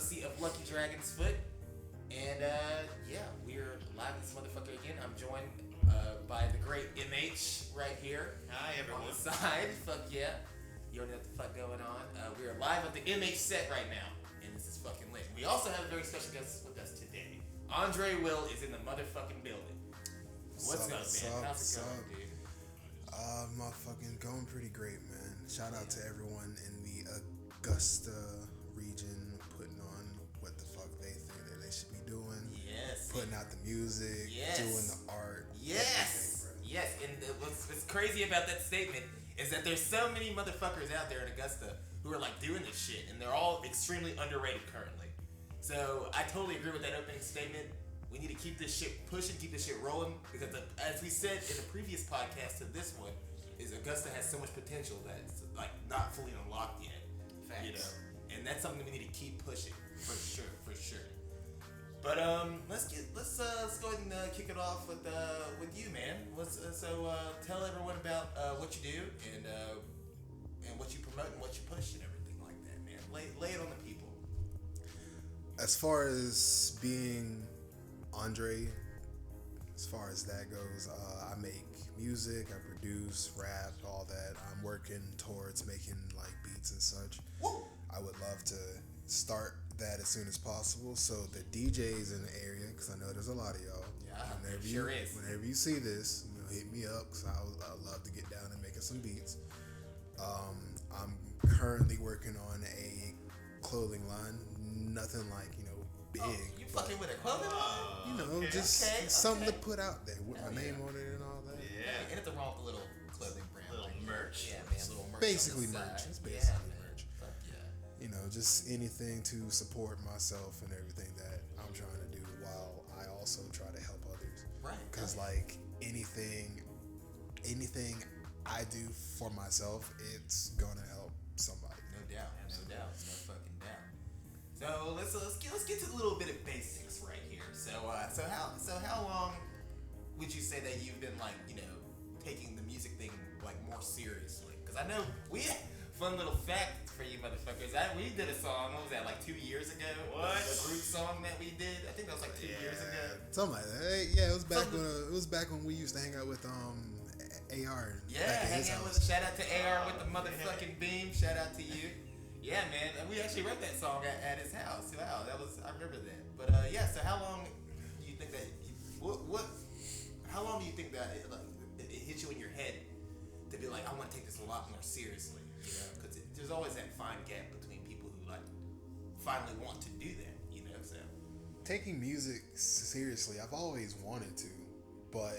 courtesy of Lucky Dragon's Foot. And yeah, we're live in this motherfucker again. I'm joined by the great MH right here. Hi everyone. On the side. Fuck yeah. You already know what the fuck going on. We are live at the MH set right now. And this is fucking lit. We also have a very special guest with us today. Andre Will is in the motherfucking building. What's up, man? How's it going, dude? Motherfucking going pretty great, man. Shout out to everyone in the Augusta region putting on what the fuck they think that they should be doing. Yes. Putting out the music, yes. Doing the art. Yes. Yes. And what's crazy about that statement is that there's so many motherfuckers out there in Augusta who are like doing this shit, and they're all extremely underrated currently. So I totally agree with that opening statement. We need to keep this shit pushing, keep this shit rolling, because as we said in the previous podcast to this one, is Augusta has so much potential that's like not fully unlocked yet. Facts. You know, and that's something we need to keep pushing for sure. But let's go ahead and kick it off with you, man. Tell everyone about what you do and what you promote and what you push and everything like that, man. Lay it on the people. As far as being Andre, as far as that goes, I make music, I produce, rap, all that. I'm working towards making like beats and such. Woo! I would love to start that as soon as possible. So the DJs in the area, because I know there's a lot of y'all. Yeah, Whenever you see this, hit me up, because I love to get down and making some beats. I'm currently working on a clothing line. Nothing like, big. Oh, you fucking with a clothing line? Something to put out there with my name on it and all that. Yeah. And nothing wrong with a little clothing brand. Little merch. Yeah, man, little merch. Basically merch. It's basically merch. Fuck yeah. Just anything to support myself and everything that I'm trying to do while I also try to help others. Right. Because anything I do for myself, it's gonna help somebody. No doubt. No fucking doubt. So let's get to a little bit of basics right here. So how long would you say that you've been taking the music thing more seriously? Because I know fun little fact for you motherfuckers. We did a song. What was that? 2 years ago. What? A group song that we did. I think that was 2 years ago. Something like that. Yeah, it was back when we used to hang out with AR. Yeah, hang out with. Shout out to AR with the motherfucking beam. Shout out to you. Yeah, man, and we actually wrote that song at his house. Wow, I remember that. But so how long do you think that? How long do you think that it hit you in your head to be like, I want to take this a lot more seriously? Because there's always that fine gap between people who finally want to do that. So taking music seriously, I've always wanted to, but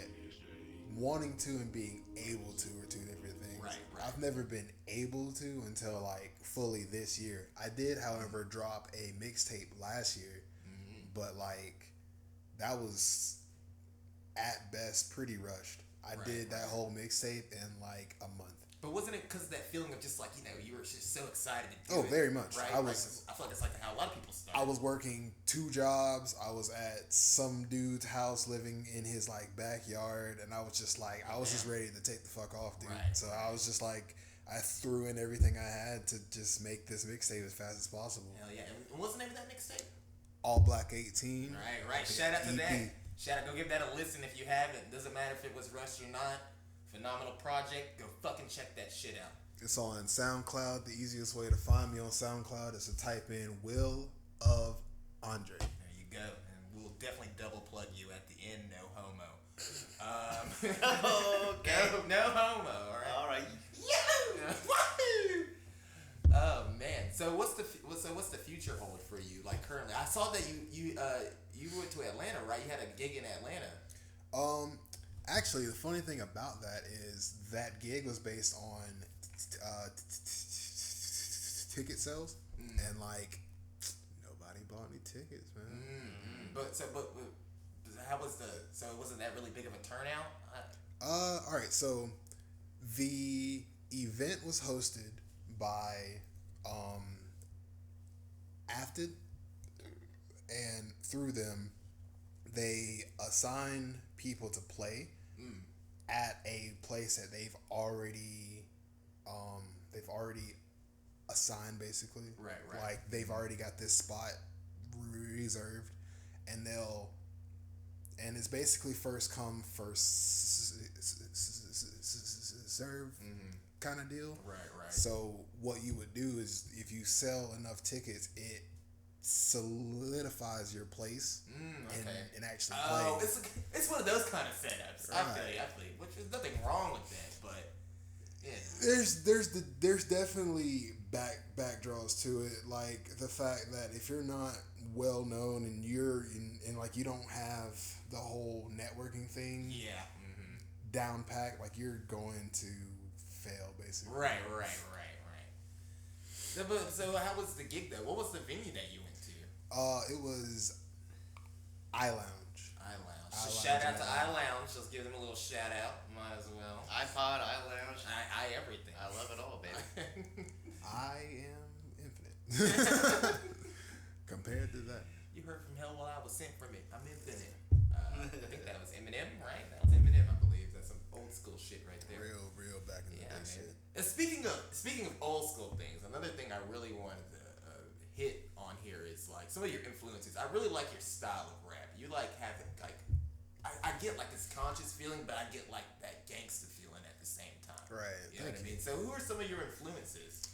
wanting to and being able to are two different things. Right. I've never been able to until fully this year. I did, however, drop a mixtape last year, but that was at best pretty rushed. I did that whole mixtape in a month. But wasn't it because of that feeling of just you were just so excited to do it? Oh, very much. Right? I feel like that's how a lot of people start. I was working 2 jobs. I was at some dude's house living in his backyard, and I was just just ready to take the fuck off, dude. Right. So I was just I threw in everything I had to just make this mixtape as fast as possible. Hell yeah. And what's the name of that mixtape? All Black 18. Right. Shout out to that. Go give that a listen if you haven't. Doesn't matter if it was rushed or not. Phenomenal project. Go fucking check that shit out. It's on SoundCloud. The easiest way to find me on SoundCloud is to type in Will of Andre. There you go. And we'll definitely double plug you at the end. No homo. Okay. No homo. All right. Yeah. Woohoo! Oh man. So what's the future hold for you? Currently, I saw that you went to Atlanta, right? You had a gig in Atlanta. Actually, the funny thing about that is that gig was based on ticket sales, and nobody bought any tickets, man. But how was wasn't that really big of a turnout? All right. So the event was hosted by Afted, and through them, they assign people to play at a place that they've already assigned, basically. Right. They've already got this spot reserved, and it's basically first come first serve kind of deal. Right. So what you would do is if you sell enough tickets, it solidifies your place and actually play. Oh, it's one of those kind of setups. Right. I feel you. Which there's nothing wrong with that, but yeah. There's definitely backdraws to it, like the fact that if you're not well known and you're and like you don't have the whole networking thing down packed, like you're going to fail basically. Right. So how was the gig though? What was the venue that you went to? It was iLounge. Shout out to iLounge. Let's give them a little shout out. Might as well. iPod, iLounge. I everything. I love it all, baby. I am infinite. Compared to that. You heard from hell while I was sent from it. I'm infinite. I think that was Eminem, right? That was Eminem, I believe. That's some old school shit right there. Real back in the day shit. And speaking of old school things, another thing I really wanted to hit on here is like some of your influences. I really like your style of rap. You like have like I get like this conscious feeling, but I get like that gangster feeling at the same time. Right. You know what I mean? So who are some of your influences?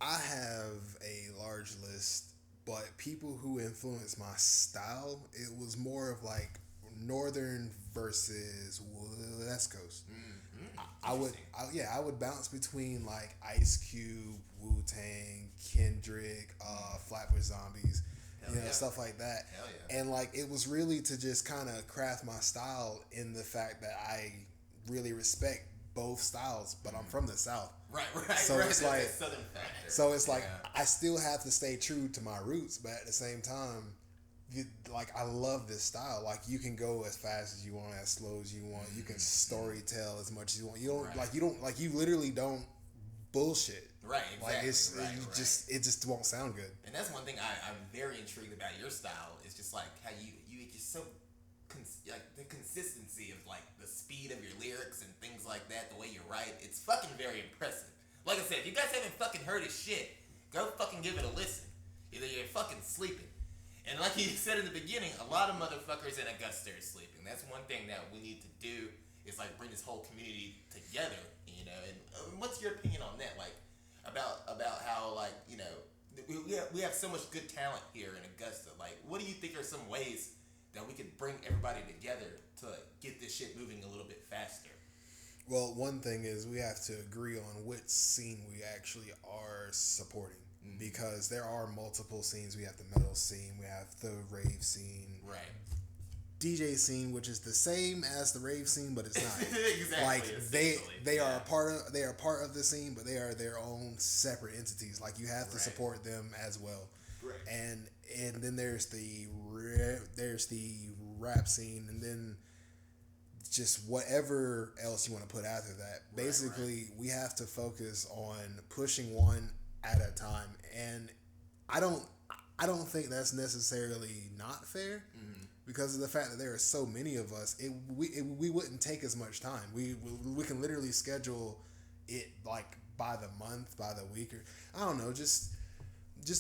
I have a large list, but people who influenced my style, it was more of like northern versus west coast. I would bounce between like Ice Cube, Wu-Tang, Kendrick, Flatbush Zombies, stuff like that. Hell yeah. And like it was really to just kind of craft my style in the fact that I really respect both styles, but I'm from the South. Right. So it's like Southern factor. So it's like I still have to stay true to my roots, but at the same time, I love this style. Like you can go as fast as you want, as slow as you want. You can story tell as much as you want. You don't you literally don't bullshit. Right, exactly. Like it just won't sound good. And that's one thing I'm very intrigued about your style. It's just like how you just so like the consistency of like the speed of your lyrics and things like that, the way you write. It's fucking very impressive. Like I said, if you guys haven't fucking heard his shit, go fucking give it a listen. Either you're fucking sleeping. And like you said in the beginning, a lot of motherfuckers in Augusta are sleeping. That's one thing that we need to do is like bring this whole community together, you know. And what's your opinion on that? Like about how like, you know, we have so much good talent here in Augusta. Like, what do you think are some ways that we could bring everybody together to get this shit moving a little bit faster? Well, one thing is we have to agree on which scene we actually are supporting. Because there are multiple scenes. We have the metal scene, we have the rave scene, right? DJ scene, which is the same as the rave scene, but it's not. Exactly. Like they are a part of the scene, but they are their own separate entities. Like you have to support them as well. Right. And then there's the rap scene, and then just whatever else you want to put after that. Basically, we have to focus on pushing one at a time, and I don't think that's necessarily not fair because of the fact that there are so many of us. We wouldn't take as much time. We can literally schedule it like by the month, by the week, or I don't know, just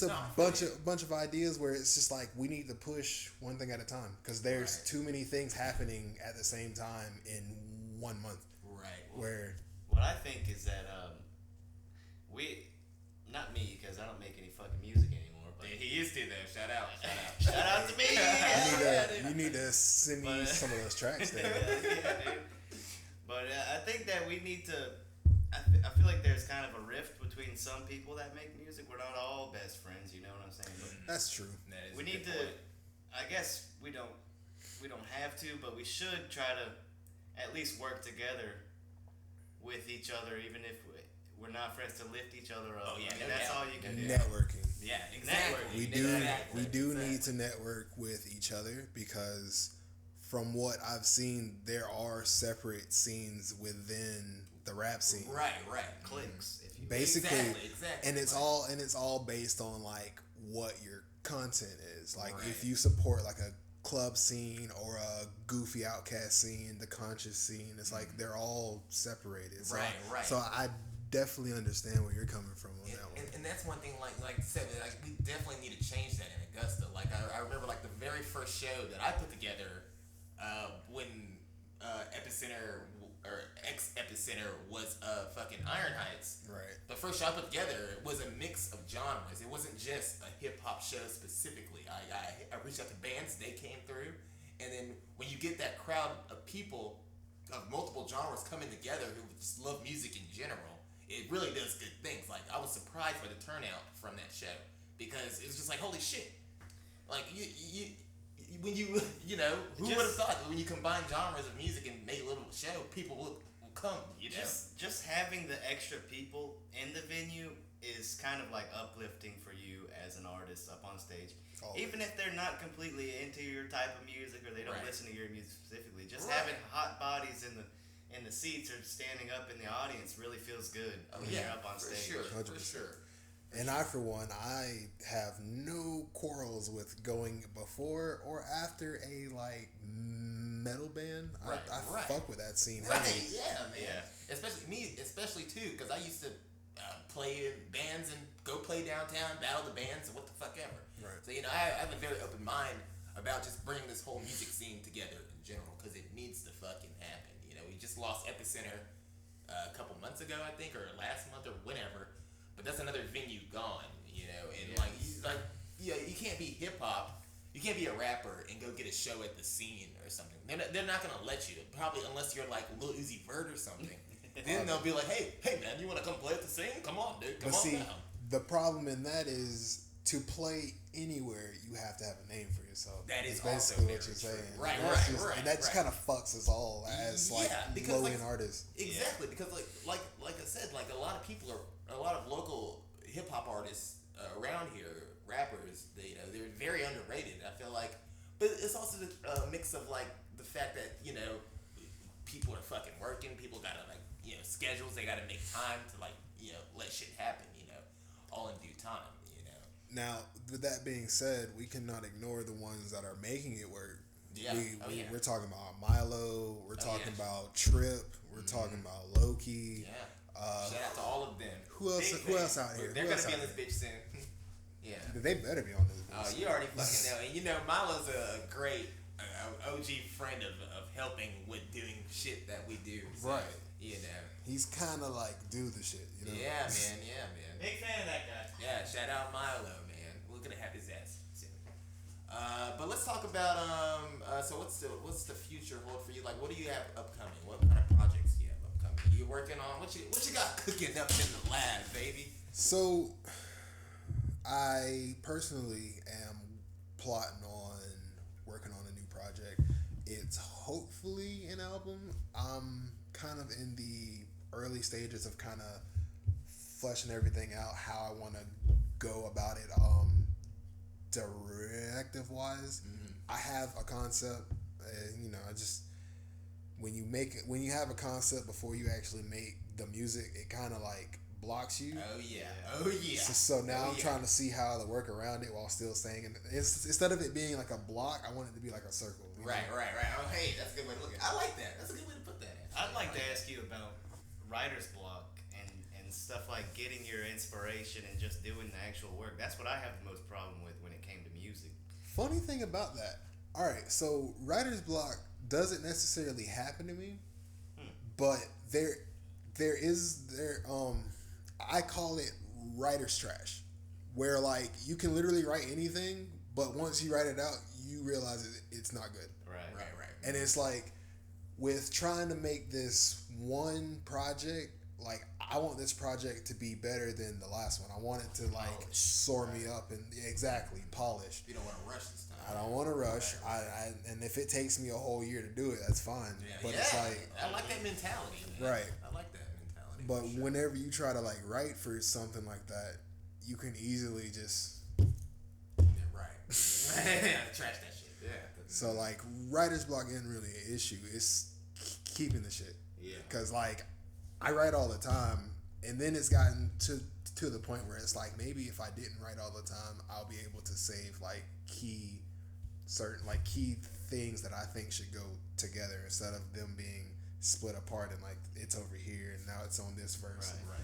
a bunch of ideas where it's just like we need to push one thing at a time because there's too many things happening at the same time in 1 month. Right. Where what I think is that not me, because I don't make any fucking music anymore. But he used to though. Shout out. Shout out to me. You need to send me some of those tracks there. Yeah, dude. But I think that we need to. I feel like there's kind of a rift between some people that make music. We're not all best friends. You know what I'm saying? But that's true. We need to. I guess we don't have to, but we should try to at least work together with each other, even if we're not friends, to lift each other up. Oh yeah, that's all you can do. Networking. Yeah, exactly. We do need to network with each other because from what I've seen, there are separate scenes within the rap scene. Right. Cliques. If you basically, exactly. And it's all based on like what your content is. Like if you support like a club scene or a goofy outcast scene, the conscious scene, it's like they're all separated. So, Right. So I definitely understand where you're coming from on that one. And that's one thing, like I said, like we definitely need to change that in Augusta. Like I remember, like the very first show that I put together, when Epicenter or ex Epicenter was fucking Iron Heights. Right. The first show I put together was a mix of genres. It wasn't just a hip hop show specifically. I reached out to bands, they came through, and then when you get that crowd of people of multiple genres coming together who just love music in general, it really does good things. Like I was surprised by the turnout from that show because it was just like, holy shit! Like you when you know, who would have thought that when you combine genres of music and make a little show, people will come. You know, just having the extra people in the venue is kind of like uplifting for you as an artist up on stage. Always. Even if they're not completely into your type of music or they don't listen to your music specifically, just having hot bodies in the seats or standing up in the audience really feels good when you're up on stage. For sure. And I, for one, I have no quarrels with going before or after a like metal band. I fuck with that scene. Right? Yeah, man. Yeah. Especially too, because I used to play in bands and go play downtown, battle the bands, and what the fuck ever. Right. So I have a very open mind about just bringing this whole music scene together in general because it needs to fucking happen. You know, we just lost Epicenter a couple months ago, I think, or last month or whenever. But that's another venue gone, you know, and you can't be hip hop, you can't be a rapper and go get a show at the Scene or something. They're not gonna let you, probably unless you're like Lil Uzi Vert or something. Then they'll be like, hey man, you wanna come play at the Scene? Come on, dude, come on down. The problem in that is to play anywhere, you have to have a name for yourself. That is basically what you're saying. Right. And that just kind of fucks us all as low-end artists. Exactly, because like I said, like a lot of local hip hop artists around here, rappers, they're very underrated. I feel like, but it's also the mix of like the fact that people are fucking working. People gotta schedules. They gotta make time to let shit happen. All in due time. Now, with that being said, we cannot ignore the ones that are making it work. Yeah. We're talking about Milo. We're talking about Trip. We're talking about Loki. Yeah. Shout out to all of them. Who else out here? They're gonna be on this bitch soon. Yeah. They better be on this bitch. Oh, you already fucking know. And Milo's a great OG friend of helping with doing shit that we do. So, right. He's kind of like do the shit. Yeah, man. Big fan of that guy. Yeah, shout out Milo, man. We're gonna have his ass soon. But let's talk about so what's the future hold for you? Like, what do you have upcoming? What kind of projects do you have upcoming? You working on what you got cooking up in the lab, baby? So, I personally am plotting on working on a new project. It's hopefully an album. I'm kind of in the early stages of kind of fleshing everything out, how I want to go about it directive wise. I have a concept, I just when you have a concept before you actually make the music, it kind of like blocks you. Oh yeah. So now I'm trying to see how to work around it while still staying in instead of it being like a block, I want it to be like a circle. Right. Oh, hey, that's a good way to look at it. I like that. That's a good way to put that in. I'd like to ask you about writer's block and stuff like getting your inspiration and just doing the actual work. That's what I have the most problem with when it came to music. Funny thing about that. All right, so writer's block doesn't necessarily happen to me, but there I call it writer's trash, where like you can literally write anything, but once you write it out, you realize it's not good. Right. And it's like with trying to make this one project, like I want this project to be better than the last one. I want it to like soar me up and polished. You don't want to rush this time. I don't want to rush. I and if it takes me a whole year to do it, that's fine. Yeah. But it's like I like that mentality, man. Right. I like that mentality. But whenever you try to like write for something like that, you can easily just trash that shit. Yeah. So like writer's block isn't really an issue. It's keeping the shit. Yeah. Because like I write all the time, and then it's gotten to the point where it's like maybe if I didn't write all the time, I'll be able to save like key things that I think should go together instead of them being split apart and like it's over here and now it's on this verse. Right.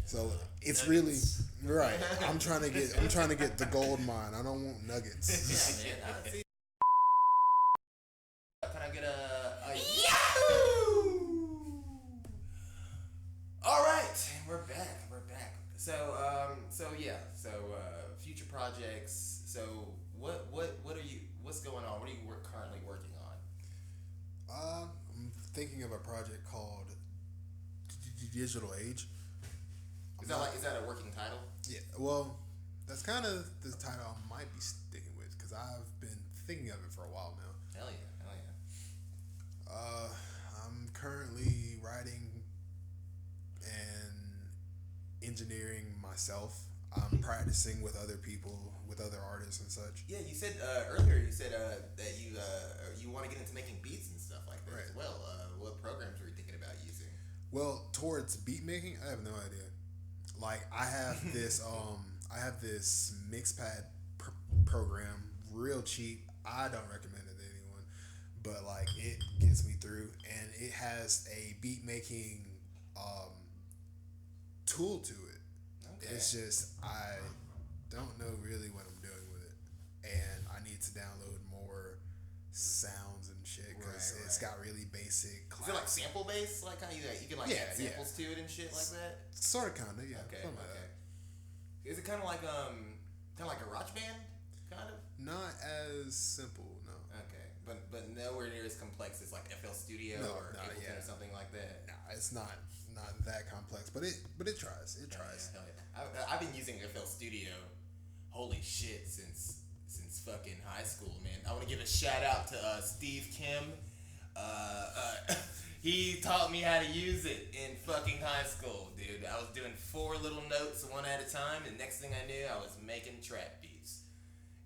So it's Nuggets. really right. I'm trying to get the gold mine. I don't want nuggets. Yeah, man. I see. Can I get a Yahoo? All right, we're back. Future projects. So what are you? What's going on? What are you currently working on? I'm thinking of a project called Digital Age. Is that a working title? Yeah. Well, that's kind of the title I might be sticking with because I've been thinking of it for a while now. Hell yeah. I'm currently writing and engineering myself. I'm practicing with other people, with other artists and such. Yeah, you said earlier. You said that you want to get into making beats and stuff like that Right. as well. What programs were you thinking about using? Well, towards beat making, I have no idea. Like I have this Mixpad program, real cheap. I don't recommend it to anyone, but like it gets me through, and it has a beat making tool to it. Okay. It's just I don't know really what I'm doing with it, and I need to download more sounds and shit because it's got really basic. Is it like sample based? Like how you can like add samples to it and shit like that? Sort of, kind of, yeah. Okay. Something like that. Is it kind of like Garage Band, kind of? Not as simple, no. Okay, but nowhere near as complex as like FL Studio or Ableton or something like that. Nah, it's not that complex, but it tries. It tries. Hell yeah. I've been using FL Studio, holy shit, since fucking high school, man. I want to give a shout out to Steve Kim. He taught me how to use it in fucking high school, dude. I was doing 4 little notes one at a time, and next thing I knew, I was making trap beats.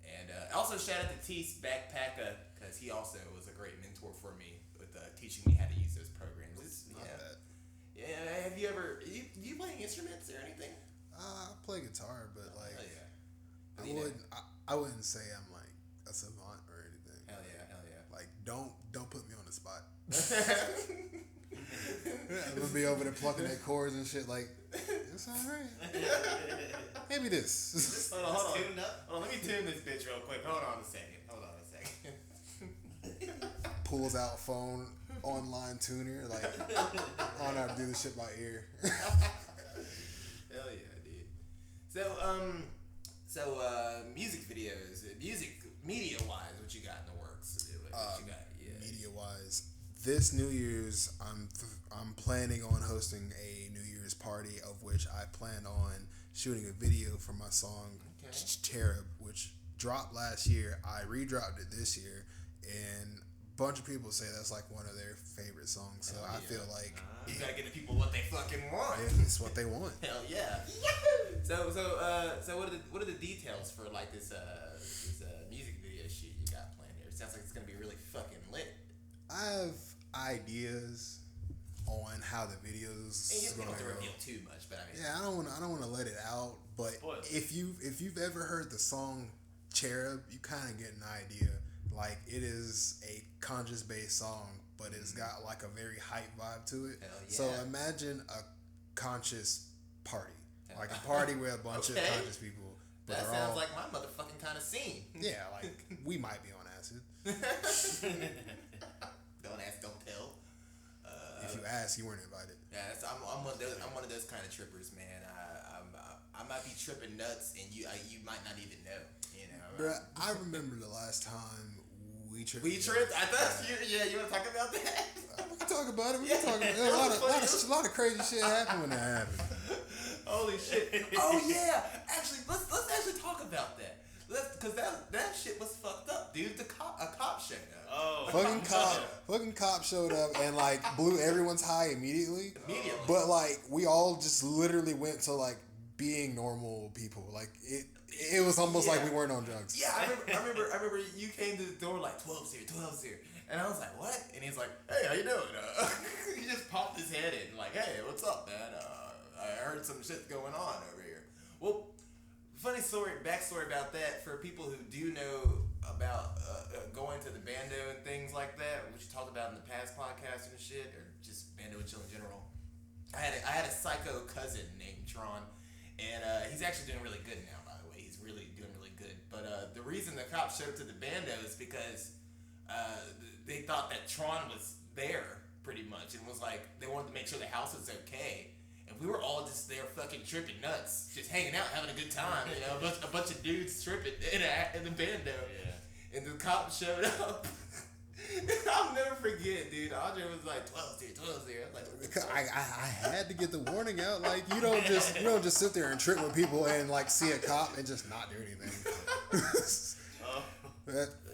And also shout out to Teese Backpacker, because he also was a great mentor for me with teaching me how to use those programs. Not bad. Yeah, have you ever... Do you play instruments or anything? I play guitar, but like, Hell yeah. I wouldn't say I'm like a savant or anything. Hell yeah. Like, don't put me on the spot. I'm gonna be over there plucking at chords and shit. Like, it's all right. Maybe this. Hold on. Tuned up. Hold on, let me tune this bitch real quick. Hold on a second. Pulls out phone online tuner. Like, I don't know how to do this shit by ear. Hell yeah, dude. So music videos, media wise, what you got in the works? What you got? Yeah. Media wise, this New Year's, I'm planning on hosting a New Year's party of which I plan on shooting a video for my song Cherub, which dropped last year. I redropped it this year, and a bunch of people say that's like one of their favorite songs. So I feel like you gotta get the people what they fucking want. it's what they want. Hell yeah. So what are the details for like this music video shoot you got planned here? It sounds like it's gonna be really fucking lit. I have ideas on how the videos And you going don't to have to go. reveal too much, but I mean, Yeah, I don't want to let it out. But Spoil. if you've ever heard the song Cherub, you kind of get an idea. Like, it is a conscious based song, but it's got like a very hype vibe to it. Hell yeah. So imagine a conscious party, like a party with a bunch of conscious people. But that they're sounds all, like my motherfucking kind of scene. yeah, like we might be on acid. Don't ask, don't tell. If you ask, you weren't invited. Yeah, I'm one of those kind of trippers, man. I might be tripping nuts, and you might not even know. You know. Bruh, I remember the last time we tripped. We tripped. I thought you want to talk about that? We can talk about it. We Yeah, can talk about it. that was A lot of crazy shit happened when that happened. Holy shit! Oh yeah, actually, let's actually talk about that. Cause that shit was fucked up, dude. A cop showed up. Oh. Fucking cop showed up and like blew everyone's high immediately. Immediately. But like we all just literally went to like being normal people. Like it was almost like we weren't on drugs. Yeah, I remember you came to the door like 12's here, and I was like, what? And he's like, hey, how you doing? He just popped his head in like, hey, what's up, man? I heard some shit going on over here. Well, funny backstory about that for people who do know about going to the bando and things like that, which you talked about in the past podcast and shit, or just bando and chill in general. I had a psycho cousin named Tron, and he's actually doing really good now. By the way, he's really doing really good. But the reason the cops showed up to the bando is because they thought that Tron was there pretty much, and was like they wanted to make sure the house was okay. And we were all just there, fucking tripping nuts, just hanging out, having a good time. You know, a bunch of dudes tripping in the bando. Yeah. And the cops showed up. I'll never forget, dude. Andre was like, 12's here, 12's here. I was like, I had to get the warning out. Like you don't just sit there and trip with people and like see a cop and just not do anything.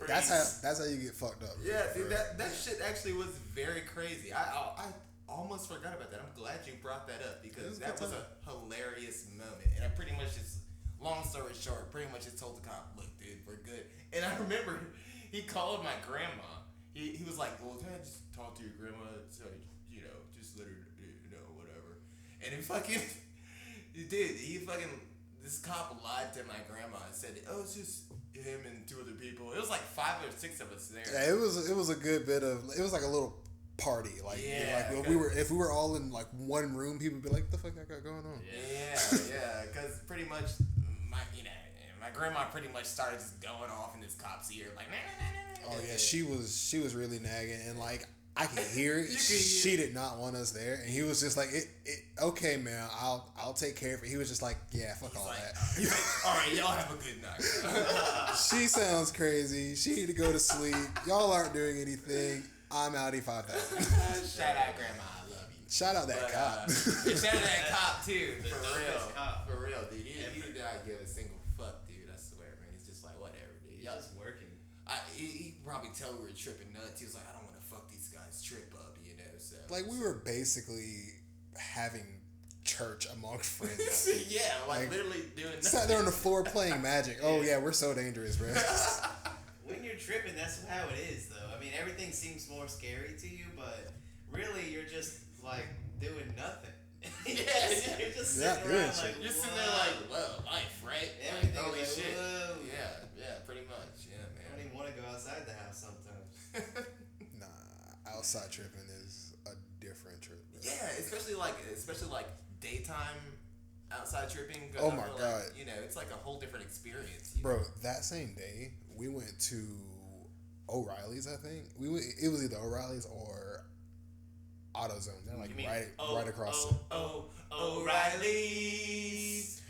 That's how you get fucked up. Yeah, dude, that shit actually was very crazy. I almost forgot about that. I'm glad you brought that up because that was a hilarious moment. And I pretty much just, long story short, pretty much just told the cop, look, dude, we're good. And I remember he called my grandma. He was like, well, can I just talk to your grandma? So, you know, just let her, you know, whatever. And this cop lied to my grandma and said, oh, it's just him and two other people. It was like 5 or 6 of us there. Yeah, it was a good bit of, it was like a little party. Like, yeah, like if we were all in like one room, people would be like, what the fuck I got going on? Yeah, because pretty much my grandma pretty much started just going off in this cop's ear, like, nah. Oh yeah, she was really nagging, and like I could hear it. She did not want us there, and he was just like, okay, man, I'll take care of it. He was just like, yeah, fuck all that. He's like, all right, y'all have a good night. She sounds crazy. She need to go to sleep. Y'all aren't doing anything. I'm outie 5,000. Shout out, grandma, I love you. Shout out that cop. Shout out that cop too, The dopest cop. for real, dude. He did not give a single fuck, dude. I swear, man. He's just like, whatever, dude. He's just working. He probably tell we were tripping nuts. He was like, I don't want to fuck these guys trip up, you know. So Like we were basically having church amongst friends. yeah, like literally doing. Sat there on the floor playing Magic. Oh yeah, we're so dangerous, bro. When you're tripping, that's how it is, though. I mean, everything seems more scary to you, but really, you're just like doing nothing. You're just sitting around like, you're sitting there like, well, life, right? Everything like, holy like, shit. whoa. Yeah, pretty much. Yeah, I don't man. even want to go outside the house sometimes. Nah, outside tripping is a different trip, bro. Yeah, especially like daytime outside tripping. Oh my God. You know, it's like a whole different experience. Bro, that same day we went to O'Reilly's. I think it was either O'Reilly's or AutoZone. They're like right across. O'Reilly's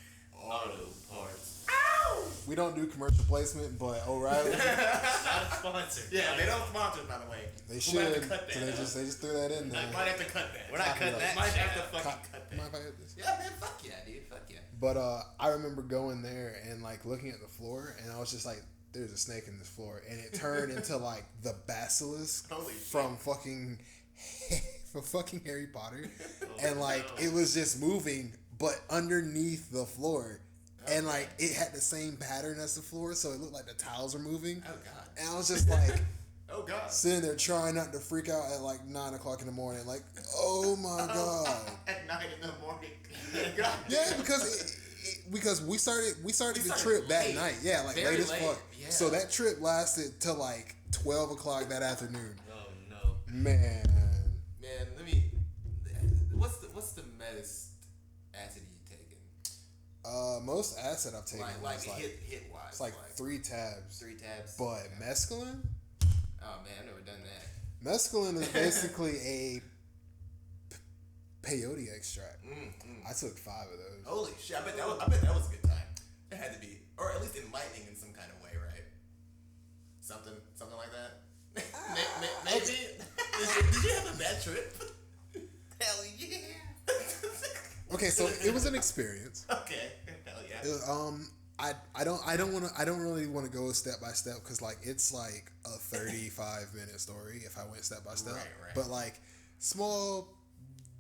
Auto Parts. Ow! We don't do commercial placement, but O'Reilly Not a sponsor. Yeah, they don't sponsor, by the way. they We should. might have to cut that. So they just threw that in there. I might have to cut that. We're not cutting that. Might shit have to out. fucking cut that. Mind if I hit this? Yeah, man, fuck yeah, dude, fuck yeah. But I remember going there and like looking at the floor, and I was just like, "There's a snake in this floor," and it turned into like the Basilisk Holy shit. from fucking Harry Potter, Oh, and like no. it was just moving, but underneath the floor, and like it had the same pattern as the floor, so it looked like the tiles were moving. Oh god. And I was just like Oh god. sitting there trying not to freak out at like 9 o'clock in the morning, like, oh my god. At 9 in the morning. God. Yeah, because we started the started trip that late. night. Yeah, like Very late as late, fuck. yeah. So that trip lasted till like 12 o'clock that afternoon. Oh no. Man. Man, let me. What's the most acid you taken? Most acid I've taken Like is hit wise. it's like 3 tabs. 3 tabs. But mescaline? Oh man, I've never done that. Mescaline is basically a peyote extract. I took 5 of those. Holy shit! I bet that was a good time. It had to be, or at least enlightening in some kind of way, right? Something like that. Maybe. Did you have a bad trip? Hell yeah. Okay, so it was an experience. Okay. Hell yeah. I don't really want to go step by step because like it's like a 35-minute story if I went step by step. Right. But like small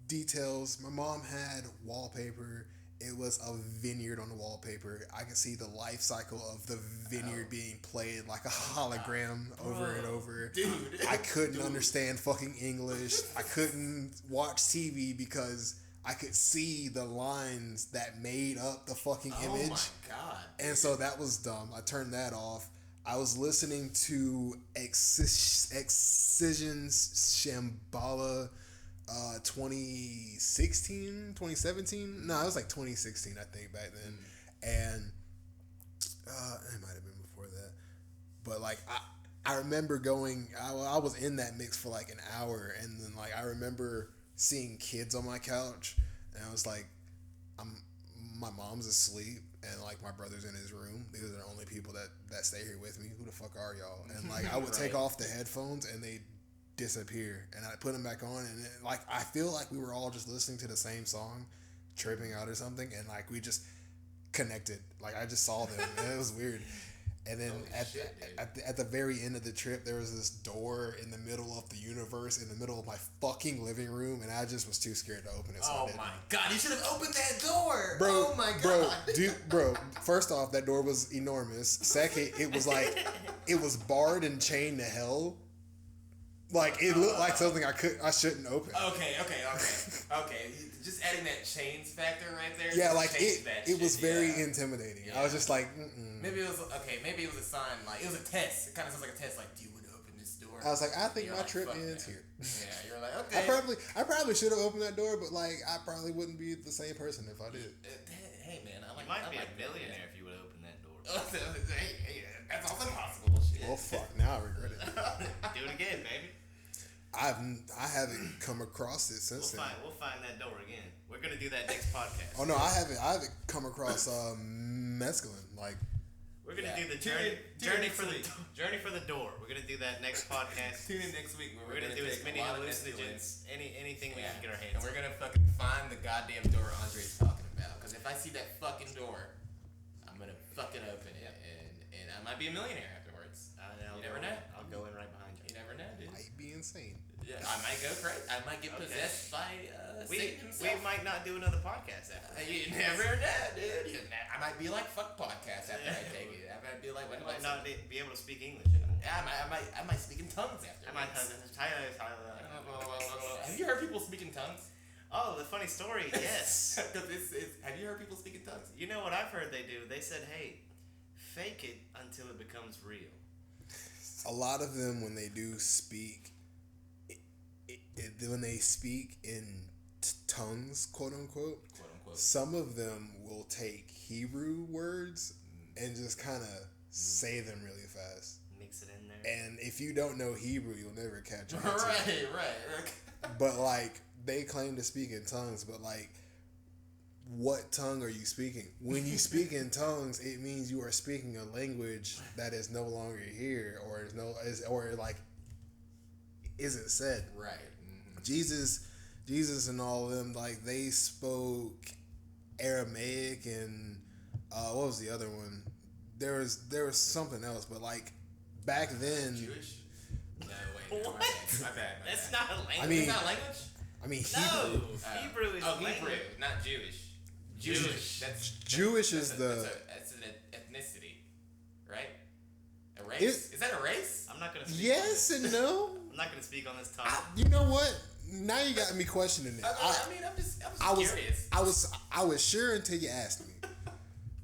details. My mom had wallpaper. It was a vineyard on the wallpaper. I could see the life cycle of the vineyard being played like a hologram over and over. Dude. I couldn't understand fucking English. I couldn't watch TV because I could see the lines that made up the fucking image. Oh my god. And so that was dumb. I turned that off. I was listening to Excision's Shambhala 2016, 2017. No, it was like 2016, I think, back then. And it might have been before that. But like I remember going. I was in that mix for like an hour, and then like I remember seeing kids on my couch, and I was like, my mom's asleep, and like my brother's in his room. These are the only people that stay here with me. Who the fuck are y'all? And like I would take off the headphones, and they disappear, and I put them back on, and like I feel like we were all just listening to the same song, tripping out or something, and like we just connected. Like I just saw them, and it was weird. And then at the very end of the trip, there was this door in the middle of the universe, in the middle of my fucking living room, and I just was too scared to open it. So oh my god! You should have opened that door, bro. Oh my god, bro. First off, that door was enormous. Second, it was like it was barred and chained to hell. Like it looked like something I shouldn't open. Okay. Just adding that chains factor right there. Yeah, like it was very intimidating. Yeah. I was just like, Maybe it was Maybe it was a sign. Like it was a test. It kind of sounds like a test. Like, do you want to open this door? I was like, I think my like, trip ends here. Yeah, you're like, okay. I probably should have opened that door, but like I probably wouldn't be the same person if I did. Hey man, You might be a millionaire if you would open that door. Hey, that's also possible. Shit. Well, fuck. Now I regret it. Do it again, baby. I haven't come across it since then. We'll find that door again. We're gonna do that next podcast. Oh no, I haven't come across mescaline. Like we're gonna do the journey for the door. We're gonna do that next podcast. Tune in next week. We're gonna do as many hallucinogens, anything we can get our hands on. And we're gonna fucking find the goddamn door Andre's talking about. Because if I see that fucking door, I'm gonna fucking open it, and I might be a millionaire afterwards. You never know. I'll go in right behind you. You never know, dude. might be insane. Yeah, I might go crazy. I might get possessed by Satan himself. We might not do another podcast after. You never know, dude. I might be like fuck podcast after I take it. I might be like, we might not be able to speak English anymore. Yeah, I might speak in tongues after. Have you heard people speak in tongues? Oh, the funny story. Yes. Have you heard people speak in tongues? You know what I've heard they do? They said, "Hey, fake it until it becomes real." A lot of them, when they do speak, when they speak in tongues, quote unquote, some of them will take Hebrew words and just kind of say them really fast. Mix it in there. And if you don't know Hebrew, you'll never catch on. Right. But like they claim to speak in tongues, but like, what tongue are you speaking? When you speak in tongues, it means you are speaking a language that is no longer here, or isn't said. Right. Mm-hmm. Jesus and all of them, like they spoke Aramaic and what was the other one? There was something else, but like back then. Jewish? No, wait. What? My bad. That's not a language. I mean, it's not a language? I mean, Hebrew. Hebrew is Hebrew, language. not Jewish. Jewish. Jewish that's an ethnicity, right? A race? Is that a race? I'm not gonna speak yes on this. And no. I'm not gonna speak on this topic. You know what? Now you got me questioning it. I was curious. I was sure until you asked me.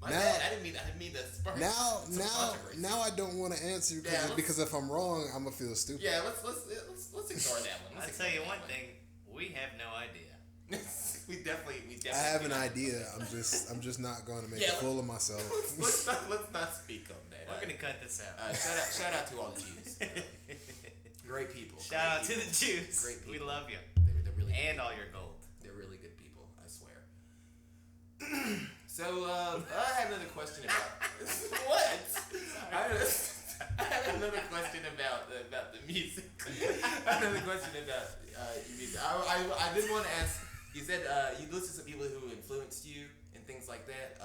My bad. I didn't mean to spark. Now I don't want to answer because if I'm wrong, I'm gonna feel stupid. Yeah, let's ignore that one. I'll tell you one thing. We have no idea. we definitely. I have an idea. I'm just not going to make a fool of myself. let's not speak on that. We're gonna cut this out. Shout out to all the Jews. Great people. Shout out to the Jews. Great people. We love you. They're really and good. All your gold. They're really good people. I swear. So I have another question about what? I have another question about the music. I have another question about music. I did want to ask. You said you listed some people who influenced you and things like that.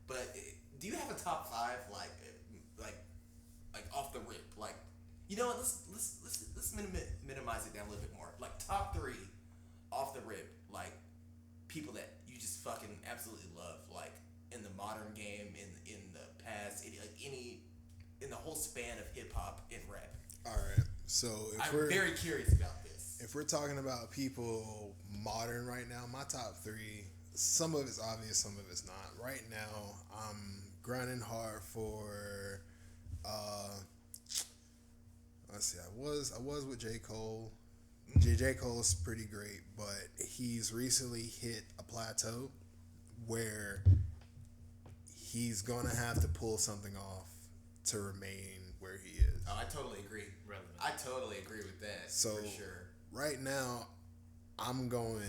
But do you have a top 5 like off the rip? Like, you know what? Let's minimize it down a little bit more. Like top 3 off the rip, like people that you just fucking absolutely love, like in the modern game, in the past, in the whole span of hip hop and rap. All right. So I'm very curious about this. If we're talking about people modern right now, my top 3, some of it's obvious, some of it's not. Right now, I'm grinding hard for. Let's see. I was with J. Cole. J. Cole's pretty great, but he's recently hit a plateau where he's gonna have to pull something off to remain where he is. Oh, I totally agree. Relevant. I totally agree with that. So for sure. right now, I'm going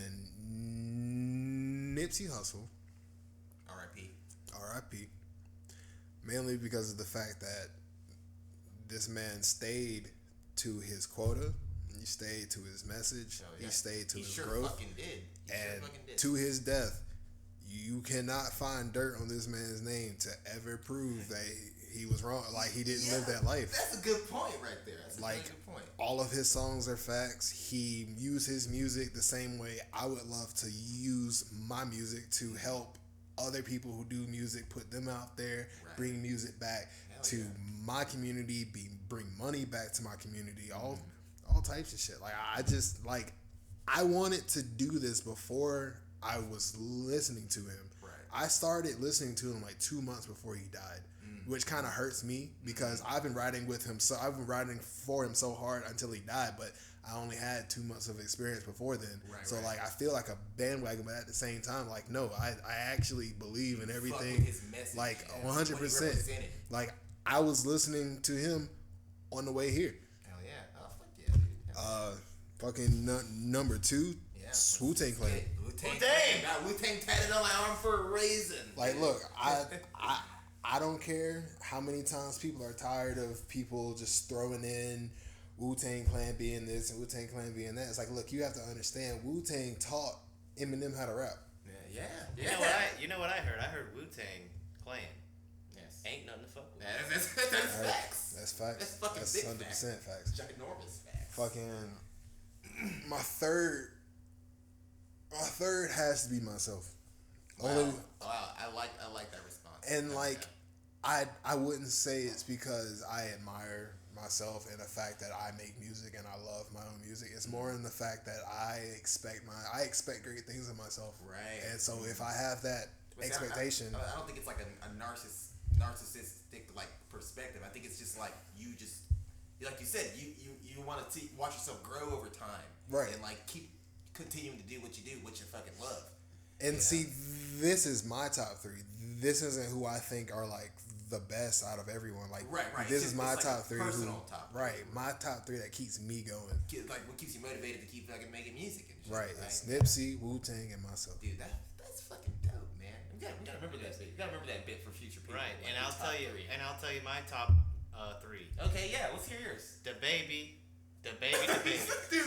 Nipsey Hussle, R.I.P. R.I.P. Mainly because of the fact that this man stayed to his quota. He stayed to his message. Oh, yeah. He stayed to He his sure growth. fucking did. He And sure fucking did. to his death, you cannot find dirt on this man's name to ever prove that he was wrong. Like, he didn't live that life. That's a good point right there. That's a Like, really good point. all of his songs are facts. He used his music the same way I would love to use my music to help other people who do music, put them out there, Right. bring music back to yeah. my community, bring money back to my community, all types of shit. Like, I wanted to do this before I was listening to him. Right. I started listening to him like 2 months before he died, which kind of hurts me because I've been writing with him. So I've been writing for him so hard until he died, but I only had 2 months of experience before then. Right, so right. like, I feel like a bandwagon, but at the same time, like, no, I actually believe in Fuck everything. with his message, Like, man. 100%. What he represented. Like, I was listening to him on the way here. Hell yeah. Oh, fuck yeah, dude. Fucking number 2, Yeah. Wu-Tang Clan. Wu-Tang. Got Wu-Tang tatted on my arm for a reason. Like, look, I don't care how many times people are tired of people just throwing in Wu-Tang Clan being this and Wu-Tang Clan being that. It's like, look, you have to understand, Wu-Tang taught Eminem how to rap. Yeah. You know what I heard? I heard Wu-Tang Clan. Yes. Ain't nothing to fuck with. That's Right? facts. That's facts. That's fucking That's big 100% facts. Ginormous facts. Fucking, my third has to be myself. Wow. Only, Wow. I like that response. and Yeah. like, I wouldn't say it's because I admire myself and the fact that I make music and I love my own music. It's more in the fact that I expect great things of myself. Right. And so if I have that But see, expectation, I don't think it's like a narcissistic like perspective. I think it's just like like you said, you want to watch yourself grow over time, Right. And like keep continuing to do what you do, what you fucking love. and Yeah. see, this is my top 3. This isn't who I think are like the best out of everyone. Like, Right. This It's is my like a top 3. personal top 3. Right. My top 3 that keeps me going. Like what keeps you motivated to keep fucking making music and shit. Right. It's Nipsey, Wu-Tang, and myself. Dude, that's fucking dope, man. We gotta remember that bit. You gotta remember that bit for future people. Right, like and your I'll top tell you, 3. and I'll tell you my top 3. Okay, yeah, let's hear yours. The baby. Dude,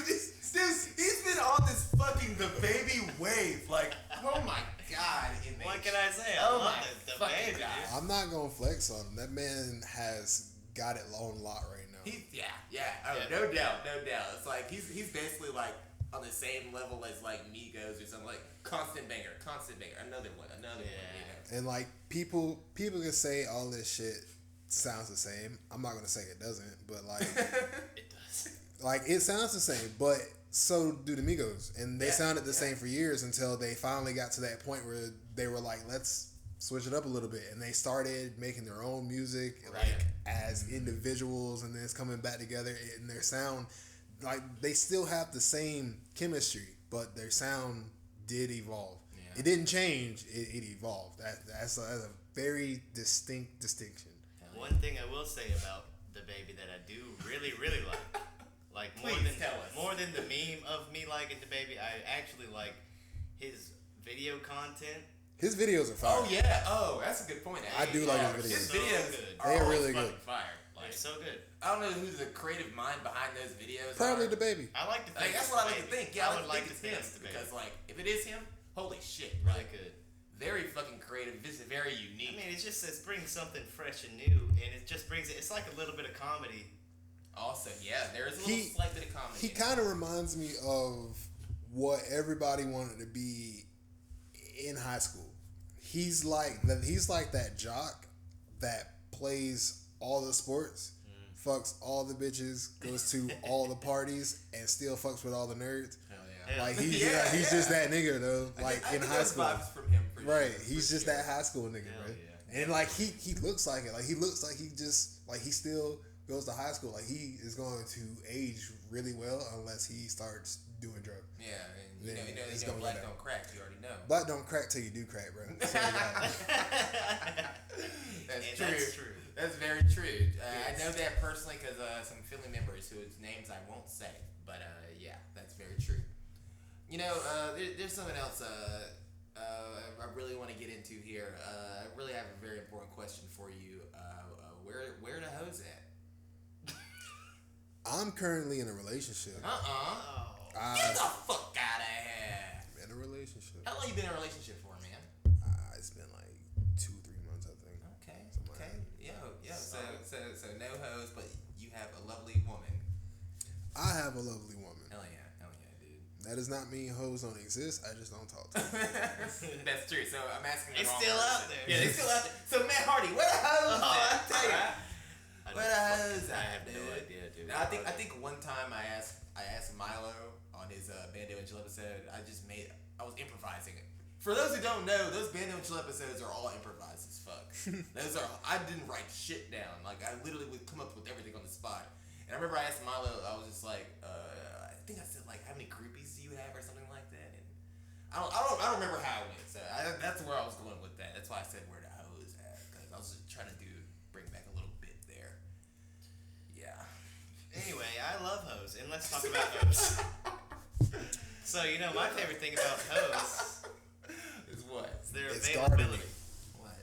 he's been on this fucking the baby wave. Like, oh my god. What can I say? Oh I love my the fucking baby. God. dude. I'm not gonna flex on him. That man has got it on lot right now. No doubt. It's like he's basically like on the same level as like Migos or something, like constant banger, another one. You know? And like, people can say all this shit sounds the same. I'm not gonna say it doesn't, but like, It does. like, it sounds the same. But so do the Migos, and they sounded the same for years until they finally got to that point where they were like, let's switch it up a little bit, and they started making their own music, Right. like as individuals, and then it's coming back together, and their sound, like, they still have the same chemistry, but their sound did evolve. Yeah. It didn't change; it evolved. That's a very distinct distinction. One thing I will say about the baby that I do really, really like Please tell us. more than the meme of me liking the baby, I actually like his video content. His videos are fire. Oh yeah. Oh, that's a good point. I do like his His videos. videos So good. are They are always really good. fucking fire. Like, It's so good. I don't know who the creative mind behind those videos. Probably are. the baby. I like to think Like, that's it's what I the like to baby. think. Yeah, I would like like to to think think it's it's him the because, baby. like, if it is him, holy shit, Really right? good. Very fucking creative. This is very I unique. mean, it brings something fresh and new, and it just brings it. It's like a little bit of comedy. Also, yeah, there is a little slight bit of comedy. He kind of reminds me of what everybody wanted to be in high school. He's like that jock that plays all the sports, fucks all the bitches, goes to all the parties, and still fucks with all the nerds. Hell Yeah. Like, he's Yeah, he's just that nigga though. I Like, think in high there's school, vibes from him for right? sure, He's for just sure. that high school nigga, Hell bro. yeah. And like, he looks like it. Like, he looks like he just, like, he still goes to high school, like he is going to age really well unless he starts doing drugs. Yeah, and you know, black don't crack. You already know. Black don't crack till you do crack, bro. So, That's true. That's very true. I know that personally because some family members whose names I won't say, but yeah, that's very true. You know, there's something else I really want to get into here. I really have a very important question for you. Where the hoes at? I'm currently in a relationship. Get the fuck out of here. I'm in a relationship. How long you been in a relationship for, man? It's been like 2-3 months, I think. Okay. Something Okay. like Yo. So no hoes, but you have a lovely woman. I have a lovely woman. Hell yeah, dude. That does not mean hoes don't exist. I just don't talk to them. That's true. So I'm asking. It's still out there. Yeah, they still out there. So Matt Hardy, where the hoes at? I tell you. Where the hoes at? I have no idea, dude. I think one time I asked Milo on his Bando and Chill episode. I was improvising it. For those who don't know, those Bando and Chill episodes are all improvised as fuck. I didn't write shit down. Like I literally would come up with everything on the spot. And I remember I asked Milo. I was just like, I think I said like, how many groupies do you have or something like that. And I don't remember how it went. So that's where I was going with that. That's why I said where the hoes at, because I was just trying to bring back a little bit there. Yeah. Anyway, I love hoes, and let's talk about hoes. So, you know, my favorite thing about hoes is what? is their It's availability. What?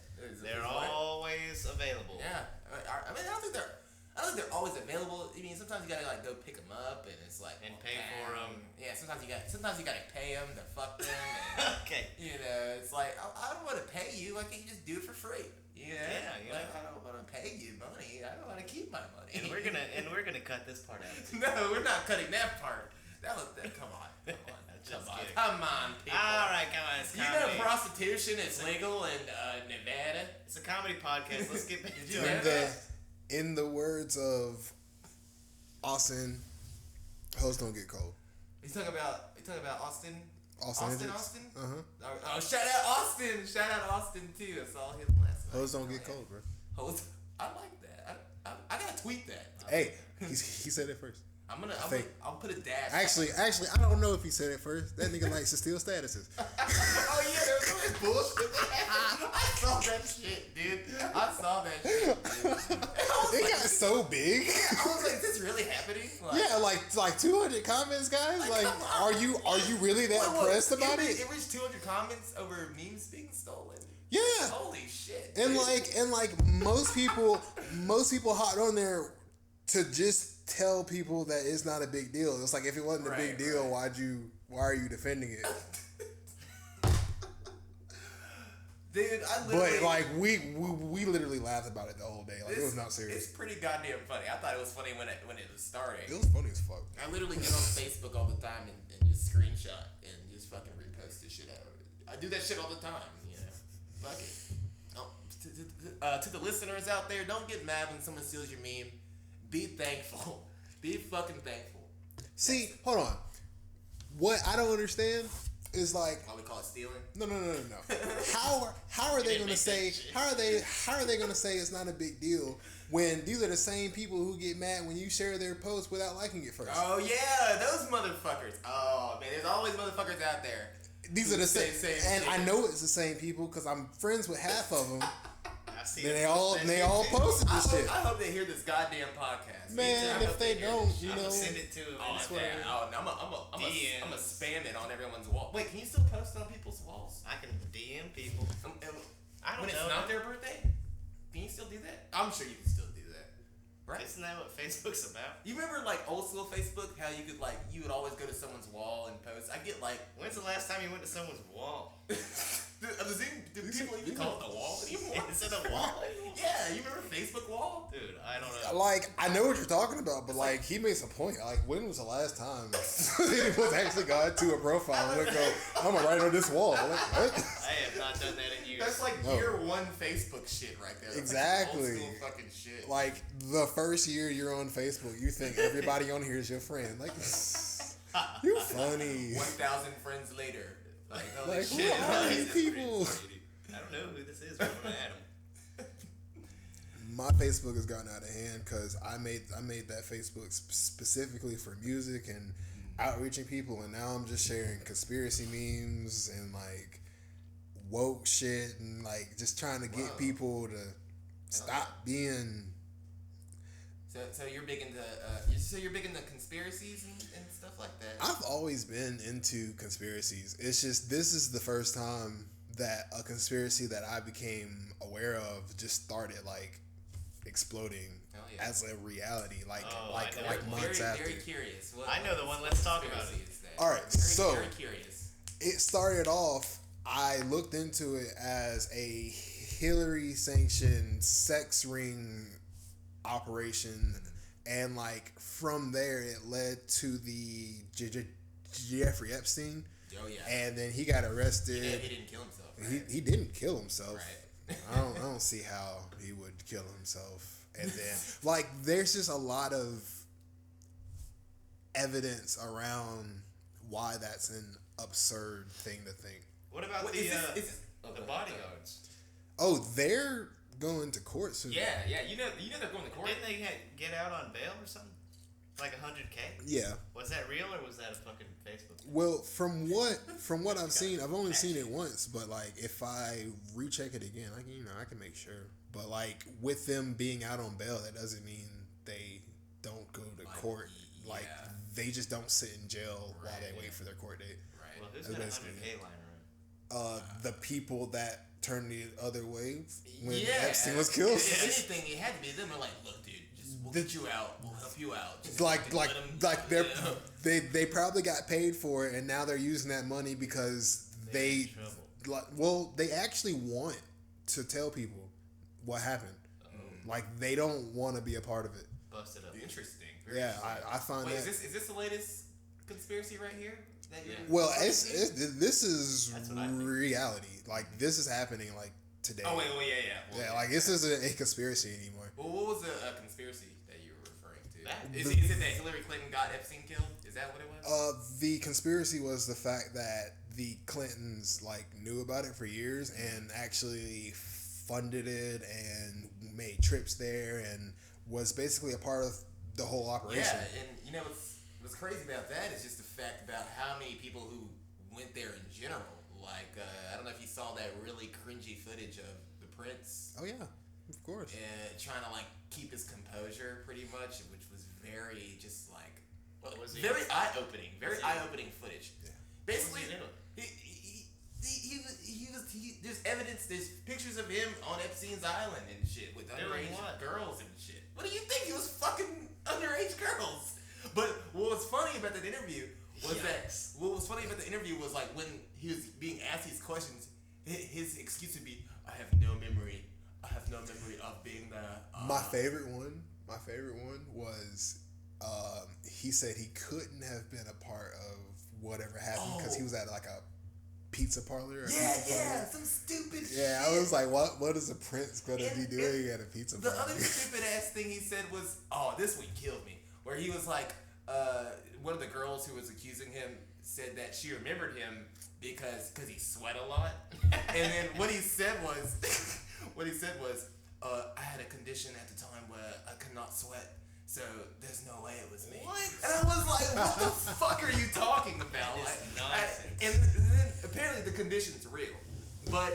They're always available. Yeah. I mean, I don't think they're always available. I mean, sometimes you gotta like go pick them up, and it's like pay for them. Yeah. Sometimes you gotta pay them to fuck them. And, Okay. You know, it's like I don't want to pay you. Why can't you just do it for free? You know? Yeah. Like, I don't want to pay you money. I don't want to keep my money. And we're gonna cut this part out. No, we're not cutting that part. Come on. Come on, people. All right, come on. It's You comedy. know prostitution is legal in Nevada? It's a comedy podcast. Let's get back you to know it. that? In the words of Austin, hoes don't get cold. You talking about Austin? Austin. Oh, shout out Austin! Shout out Austin too. I saw him last night. Hoes don't get cold, bro. Hoes, I like that. I gotta tweet that. Hey, he said it first. I'll put a dash. Actually, I don't know if he said it first. That nigga likes to steal statuses. Oh yeah, there's so much bullshit. I saw that shit, dude. I saw that shit. Dude. It got so big. I was like, is this really happening? Like, Yeah, like 200 comments, guys. Like, come on. are you really that impressed about it? It reached 200 comments over memes being stolen. Yeah. Holy shit. And dude. like most people hopped on there to just tell people that it's not a big deal. It's like if it wasn't a big deal, why are you defending it? Dude, I literally. But like we literally laughed about it the whole day. Like it was not serious. It's pretty goddamn funny. I thought it was funny when it was starting. It was funny as fuck. I literally get on Facebook all the time and just screenshot and just fucking repost this shit out of it. I do that shit all the time, you know. Fuck it. To the listeners out there, don't get mad when someone steals your meme. Be thankful. Be fucking thankful. See, hold on. What I don't understand is like Why we call it stealing? no. How are they gonna say how are they gonna say it's not a big deal when these are the same people who get mad when you share their post without liking it first? Oh yeah, those motherfuckers. Oh man, there's always motherfuckers out there. These are the same, and shit. I know it's the same people because I'm friends with half of them. Then they all posted this shit. I hope they hear this goddamn podcast. Man, if they don't, you I'm know. gonna send it to them. I'm DMs. gonna spam it on everyone's wall. Wait, can you still post on people's walls? I can DM people. I don't when know. it's not their birthday, can you still do that? I'm sure you can still do that, right? Isn't that what Facebook's about? You remember like old school Facebook? How you would always go to someone's wall and post. I get like, When's the last time you went to someone's wall? do people even call it the wall anymore? Is it a wall? Yeah, you remember Facebook wall? Dude, I don't know. Like, I know what you're talking about, but like, he makes a point. Like, when was the last time anyone's actually got to a profile and go, I'm gonna write on this wall? Like, what? I have not done that in years. That's like year one Facebook shit right there. That's Exactly. Like old school fucking shit. Like, the first year you're on Facebook, you think everybody on here is your friend. Like, you're funny. 1,000 friends later. Like, holy Like, shit. who are these people? I don't know who this is, but I'm gonna add him. my Facebook has gotten out of hand because I made that Facebook specifically for music and outreaching people, and now I'm just sharing conspiracy memes and like woke shit and like just trying to get people to stop being. So you're big into conspiracies and stuff like that. I've always been into conspiracies. It's just this is the first time that a conspiracy that I became aware of just started like exploding as a reality. Like months after. Very curious. I know the one. Let's talk about it. All right, so very curious. It started off. I looked into it as a Hillary sanctioned sex ring operation, and like from there it led to the Jeffrey Epstein. Oh yeah. And then he got arrested. He didn't kill himself. Right? He didn't kill himself. Right. I don't see how he would kill himself. And then like there's just a lot of evidence around why that's an absurd thing to think. What about the bodyguards? Oh, they're going to court soon. Yeah. You know they're going to court. Didn't they get out on bail or something? Like $100K? Yeah. Was that real or was that a fucking Facebook thing? Well, from what I've seen, I've only seen it once, but like if I recheck it again, I can make sure. But like with them being out on bail, that doesn't mean they don't go to court. Like they just don't sit in jail while they wait for their court date. Right. Well, who's got a $100K lying around? The people that turned the other way when Epstein was killed. If anything, it had to be them. They're like, look, dude, we'll get you out. We'll help you out. Just they probably got paid for it, and now they're using that money because they actually want to tell people what happened. Like they don't want to be a part of it. Busted up. Interesting. I find that. Is this the latest conspiracy right here? Well, this is reality. Like this is happening like today. Oh wait, yeah. Well, like this isn't a conspiracy anymore. Well, what was the conspiracy that you were referring to? Is it that Hillary Clinton got Epstein killed? Is that what it was? The conspiracy was the fact that the Clintons like knew about it for years and actually funded it and made trips there and was basically a part of the whole operation. Yeah, and you know what's crazy about that is just the fact about how many people who went there in general. Like I don't know if you saw that really cringy footage of the Prince. Oh yeah, of course. Trying to like keep his composure, pretty much, which was very just like very eye-opening footage. Yeah. Basically, there's evidence, there's pictures of him on Epstein's island and shit with underage girls and shit. What do you think? He was fucking underage girls. But what was funny about that interview was like when he was being asked these questions, his excuse would be, I have no memory of being the... My favorite one was he said he couldn't have been a part of whatever happened because he was at like a pizza parlor. Some stupid shit. Yeah, I was like, what is a prince gonna be doing at a pizza parlor? The other stupid ass thing he said was, this one killed me. Where he was like, one of the girls who was accusing him said that she remembered him because he sweat a lot. And then what he said was, I had a condition at the time where I could not sweat. So there's no way it was me. What? And I was like, what the fuck are you talking about? Nonsense. And then apparently the condition's real. But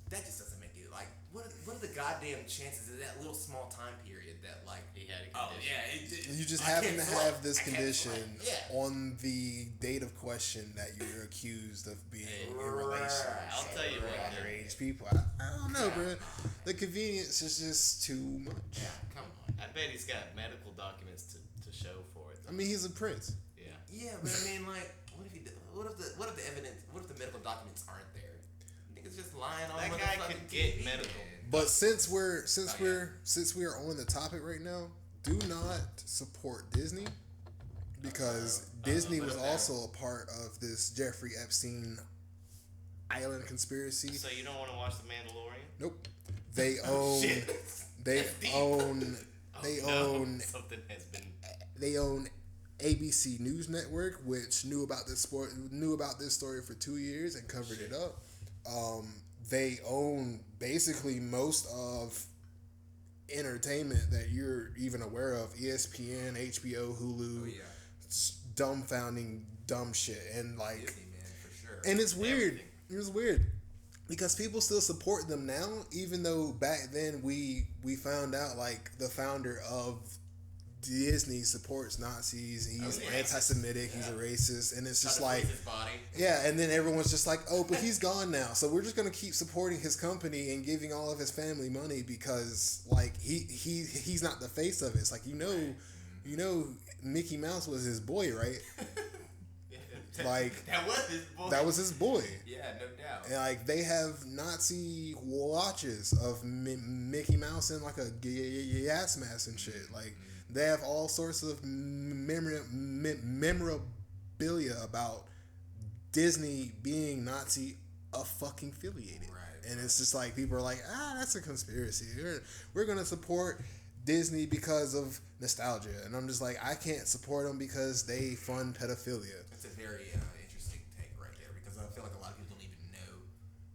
that just doesn't make it like, what are the goddamn chances of that little small time period that like he had a condition? You just happen to have this condition on the date of question that you're accused of being in relation. I'll tell you what, underage people. I don't know, bro. The convenience is just too much. Yeah, come on. I bet he's got medical documents to show for it. I mean, he's a prince. Yeah. Yeah, but I mean, like, what if the evidence? What if the medical documents aren't there? You think it's just lying on that guy could get medical. But since we are on the topic right now, do not support Disney because Disney was also a part of this Jeffrey Epstein island conspiracy. So you don't want to watch The Mandalorian? Nope. They own. Something has been. They own ABC News Network, which knew about this story for 2 years and covered it up. They own basically most of entertainment that you're even aware of. ESPN, HBO, Hulu. Oh yeah. Dumbfounding dumb shit. And like Disney, man, for sure. and it's weird. Everything. It was weird. Because people still support them now, even though back then we found out like the founder of Disney supports Nazis. He's anti-Semitic. He's a racist, and it's just like, his body. yeah. And then everyone's just like, oh, but he's gone now, so we're just gonna keep supporting his company and giving all of his family money because like he's not the face of it. It's like you know, Mickey Mouse was his boy, right? Like that was his boy. That was his boy. Yeah, no doubt. And like they have Nazi watches of Mickey Mouse in like a gas mask and shit. Like they have all sorts of memorabilia about Disney being Nazi fucking affiliated. Right. And it's just like people are like, that's a conspiracy. We're gonna support Disney because of nostalgia, and I'm just like, I can't support them because they fund pedophilia. That's a very interesting take right there because I feel like a lot of people don't even know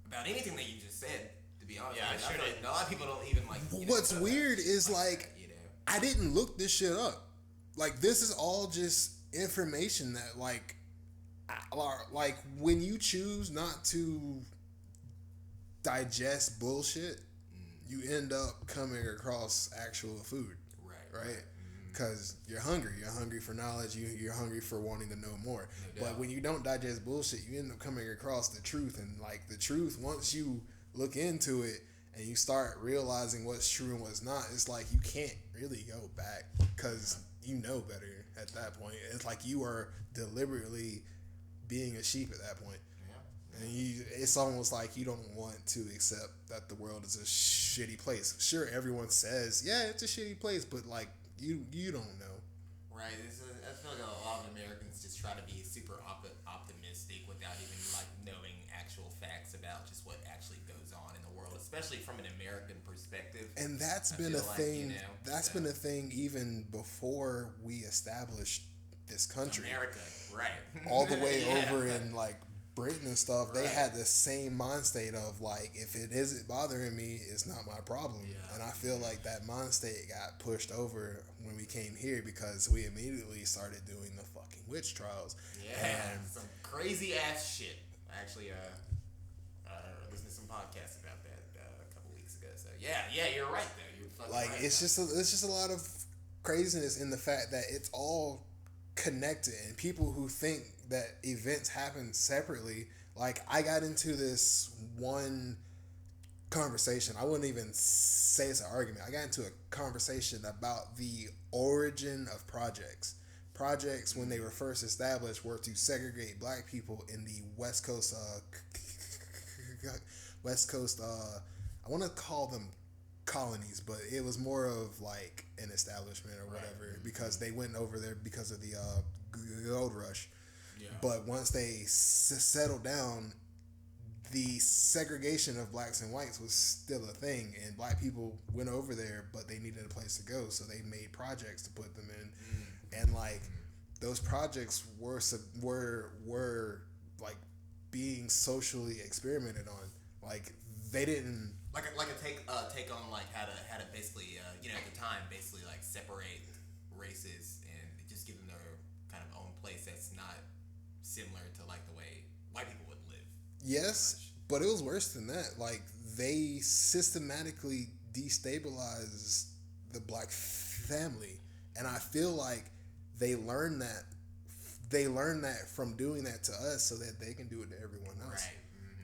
about anything that you just said. To be honest, Yeah, I sure like did. a lot of people don't even like. What's weird is like that, you know. I didn't look this shit up. Like this is all just information that like when you choose not to digest bullshit, you end up coming across actual food. Right? Because you're hungry. You're hungry for knowledge. You're hungry for wanting to know more. No but when you don't digest bullshit, you end up coming across the truth. And like the truth, once you look into it and you start realizing what's true and what's not, it's like you can't really go back because you know better at that point. It's like you are deliberately being a sheep at that point. And it's almost like you don't want to accept that the world is a shitty place. Sure, everyone says, yeah, it's a shitty place, but like you don't know. Right. I feel like a lot of Americans just try to be super optimistic without even like knowing actual facts about just what actually goes on in the world, especially from an American perspective. And that's been a thing. That's been a thing even before we established this country. America, right? All the way over in like Britain and stuff, they Right. had the same mind state of like, if it isn't bothering me, it's not my problem. Yeah. And I feel like that mind state got pushed over when we came here because we immediately started doing the fucking witch trials. Yeah, And some crazy ass shit. I actually listened to some podcasts about that a couple weeks ago. So yeah, you're right though. You're fucking like right. it's just a lot of craziness in the fact that it's all connected, and people who think that events happen separately. Like I got into this one conversation. I wouldn't even say it's an argument. I got into a conversation about the origin of projects. Projects, when they were first established, were to segregate black people in the West Coast. I want to call them colonies, but it was more of like an establishment or whatever, because they went over there because of the gold rush. Yeah. But once they settled down, the segregation of blacks and whites was still a thing, and black people went over there, but they needed a place to go, so they made projects to put them in, and like those projects were like being socially experimented on. Like they didn't like a take on like how to basically at the time basically like separate races and just give them their kind of own place that's not similar to like the way white people would live. Yes, but it was worse than that. Like they systematically destabilized the black family, and I feel like they learned that from doing that to us, so that they can do it to everyone else. Right.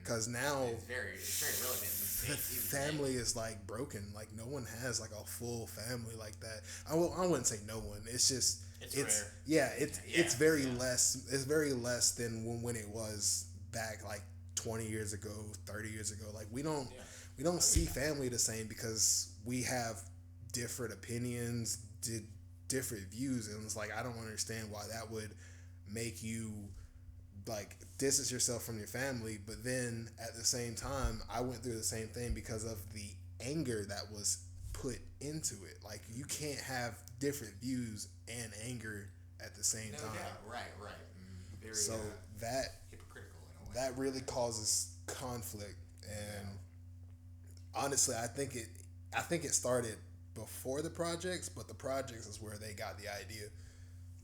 Because now It's very relevant. family is like broken. Like no one has like a full family like that. I wouldn't say no one. It's just It's rare. Yeah, it's very less. It's very less than when it was back like 20 years ago, 30 years ago. Like we don't see family the same because we have different opinions, different views, and it's like I don't understand why that would make you like distance yourself from your family. But then at the same time, I went through the same thing because of the anger that was put into it. Like you can't have different views and anger at the same time. Doubt. Right. Very So that hypocritical in a way. that really causes conflict, and honestly, I think it started before the projects, but the projects is where they got the idea.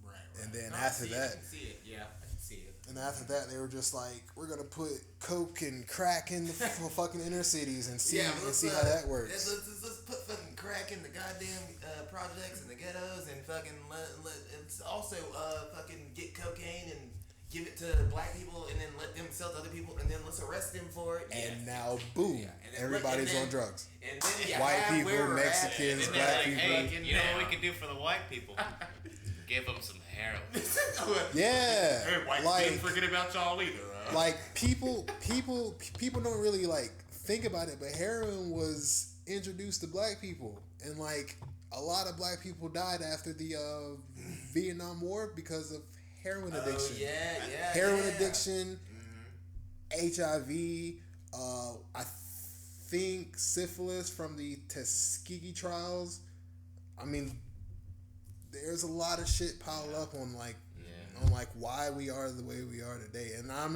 Right. And then No, after I that, can see it. Yeah, I can see it. and after that, they were just like, we're gonna put coke and crack in the fucking inner cities and see how that works. Let's put fucking crack in the goddamn projects and the ghettos and fucking let's also fucking get cocaine and give it to black people and then let them sell to other people and then let's arrest them for it. And now, boom, everybody's on drugs. And then white people, Mexicans, black people. Hey, you know what we could do for the white people? Give them some heroin. Yeah, hey, white like, didn't forget about y'all either. Like people don't really like think about it, but heroin was introduced to black people, and like a lot of black people died after the Vietnam War because of heroin addiction. Heroin addiction, HIV. I think syphilis from the Tuskegee trials. I mean, there's a lot of shit piled up on why we are the way we are today. And I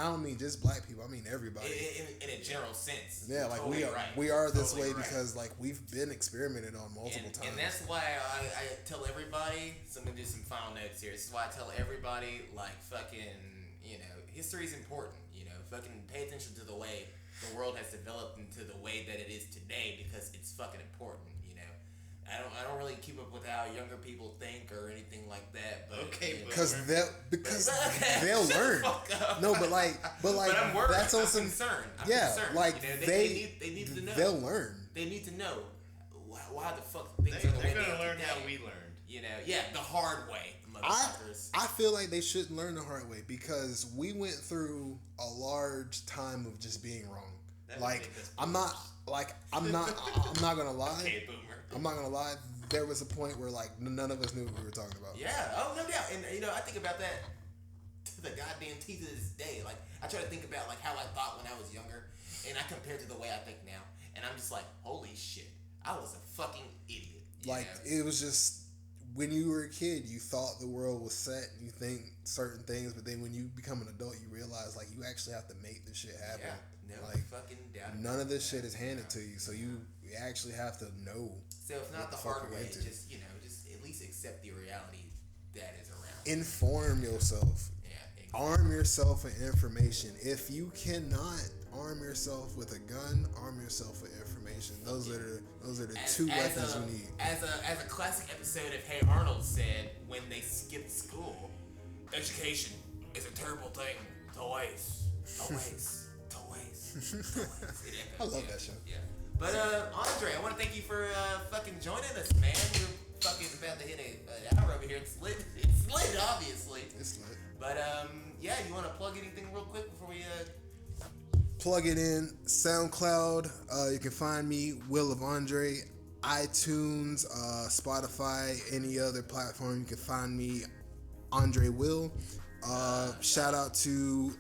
don't mean just black people, I mean everybody. In a general sense. Yeah, like totally we are this totally way because like we've been experimented on multiple times. And that's why I tell everybody, so I'm gonna do some final notes here. This is why I tell everybody, like, fucking, you know, history is important, you know, fucking pay attention to the way the world has developed into the way that it is today because it's fucking important. I don't really keep up with how younger people think or anything like that. But because they'll learn. No, but I'm worried. That's also concerned. Concerned. Like, you know, they need to know. They'll learn. They need to know why the fuck things are the way they're gonna learn how we learned. You know, the hard way. I feel like they shouldn't learn the hard way because we went through a large time of just being wrong. I'm not gonna lie. Okay, boomer. I'm not gonna lie. There was a point where like none of us knew what we were talking about. Yeah. Oh, no doubt. And you know, I think about that to the goddamn teeth of this day. Like, I try to think about like how I thought when I was younger, and I compare it to the way I think now, and I'm just like, holy shit, I was a fucking idiot. It was just when you were a kid, you thought the world was set, and you think certain things, but then when you become an adult, you realize like you actually have to make this shit happen. Yeah. No fucking doubt. None of this shit is handed to you, so you actually have to know. So if not the hard way, just at least accept the reality that is around. Inform yourself. Yeah, exactly. Arm yourself with information. If you cannot arm yourself with a gun, arm yourself with information. Those are the two weapons you need. As a classic episode of Hey Arnold said when they skipped school, education is a terrible thing to waste. I love that show. Yeah. But Andre, I want to thank you for fucking joining us, man. We're fucking about to hit an hour over here. It's lit. It's lit, obviously. It's lit. But yeah, you want to plug anything real quick before we plug it in? SoundCloud. You can find me, Will of Andre. iTunes, Spotify, any other platform you can find me, Andre Will. Shout out to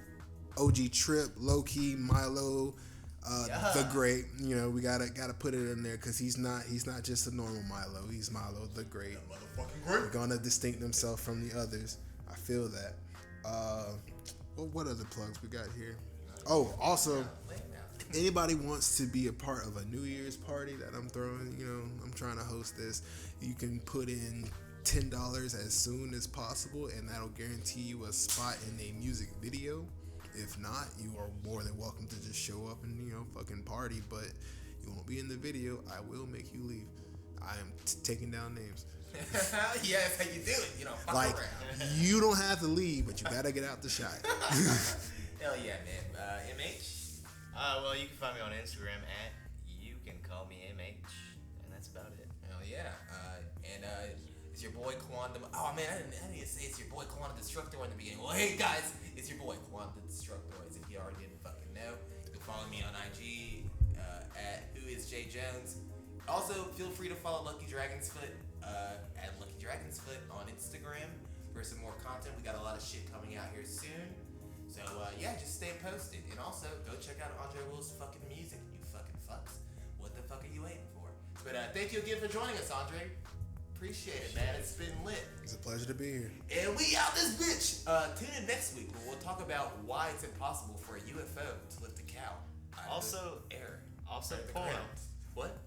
OG Trip, Low Key, Milo. The Great, you know, we gotta put it in there because he's not just a normal Milo. He's Milo the Great. Motherfucking great. He's gonna distinct himself from the others. I feel that. What other plugs we got here? Oh, also, anybody wants to be a part of a New Year's party that I'm throwing, you know, I'm trying to host this. You can put in $10 as soon as possible, and that'll guarantee you a spot in a music video. If not, you are more than welcome to just show up and, you know, fucking party, but you won't be in the video. I will make you leave. I am taking down names. Yeah, that's how you do it. You know, fuck like, around. You don't have to leave, but you gotta get out the shot. Hell yeah, man. MH? Well, you can find me on Instagram at you can call me MH, and that's about it. Hell yeah. And it's your boy Quan. Oh man, I didn't even say it's your boy Quan the Destructor in the beginning. Well, hey guys, it's your boy Quan the Destructor. As if you already didn't fucking know, you can follow me on IG at whoisjjones. Also, feel free to follow Lucky Dragon's Foot at Lucky Dragon's Foot on Instagram for some more content. We got a lot of shit coming out here soon. So yeah, just stay posted. And also, go check out Andre Will's fucking music, you fucking fucks. What the fuck are you waiting for? But thank you again for joining us, Andre. Appreciate it, man. It's been lit. It's a pleasure to be here. And we out this bitch. Tune in next week where we'll talk about why it's impossible for a UFO to lift a cow out of the air. Also, Out of the porn. ground. What?